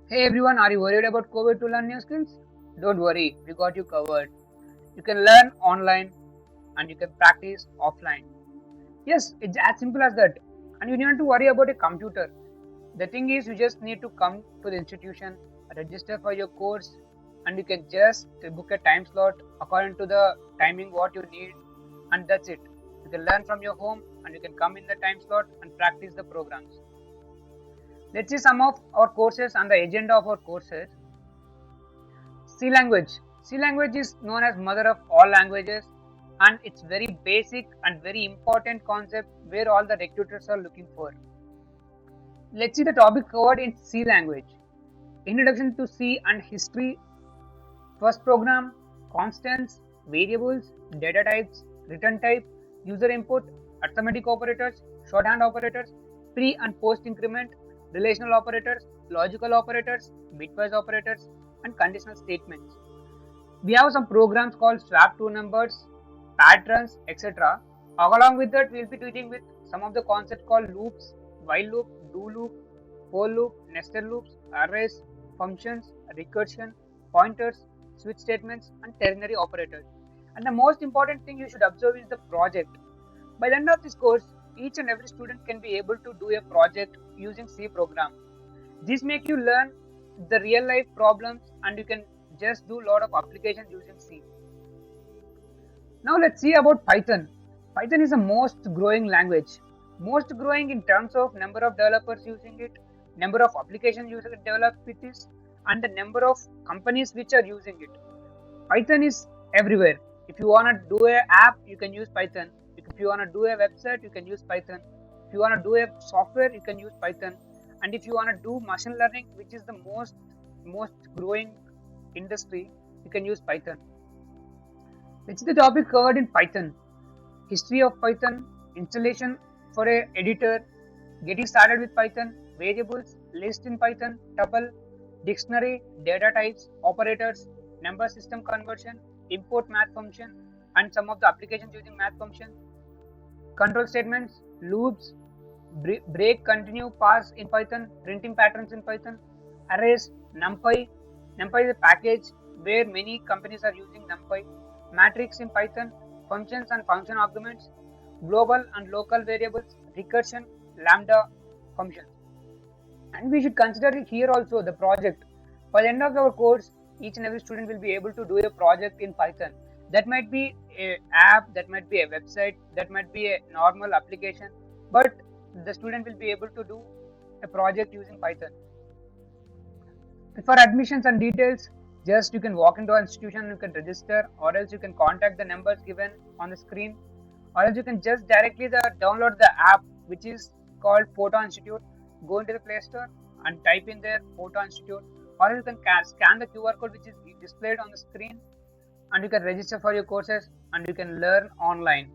Hey everyone, are you worried about COVID to learn new skills? Don't worry, we got you covered. You can learn online and you can practice offline. Yes, it's as simple as that. And you don't have to worry about a computer. The thing is, you just need to come to the institution, register for your course, and you can just book a time slot according to the timing what you need, and that's it. You can learn from your home and you can come in the time slot and practice the programs. Let's see some of our courses and the agenda of our courses. C language. C language is known as mother of all languages, and it's very basic and very important concept where all the recruiters are looking for. Let's see the topic covered in C language. Introduction to C and history. First program, constants, variables, data types, return type, user input, arithmetic operators, shorthand operators, pre and post increment, relational operators, logical operators, bitwise operators, and conditional statements. We have some programs called swap two numbers, patterns, etc. Along with that, we'll be dealing with some of the concepts called loops, while loop, do loop, for loop, nested loops, arrays, functions, recursion, pointers, switch statements, and ternary operators. And the most important thing you should observe is the project. By the end of this course, each and every student can be able to do a project using C program. This make you learn the real life problems and you can just do a lot of applications using C. Now let's see about Python. Python is the most growing language. Most growing in terms of number of developers using it, number of applications users develop with this, and the number of companies which are using it. Python is everywhere. If you wanna do a app, you can use Python. If you wanna do a website, you can use Python. If you wanna do a software, you can use Python. And if you wanna do machine learning, which is the most growing industry, you can use Python. Let's see the topic covered in Python. History of Python, installation for a editor, getting started with Python, variables, list in Python, tuple, dictionary, data types, operators, number system conversion, import math function, and some of the applications using math function, control statements, loops, break, continue, pass in Python, printing patterns in Python, arrays, NumPy. NumPy is a package where many companies are using NumPy, matrix in Python, functions and function arguments, global and local variables, recursion, lambda functions. And we should consider here also the project. By the end of our course, each and every student will be able to do a project in Python. That might be an app, that might be a website, that might be a normal application, but the student will be able to do a project using Python. For admissions and details, just you can walk into an institution, you can register, or else you can contact the numbers given on the screen, or else you can just directly download the app which is called Photo Institute. Go into the Play Store and type in there Photo Institute, or you can scan the QR code which is displayed on the screen, and you can register for your courses and you can learn online.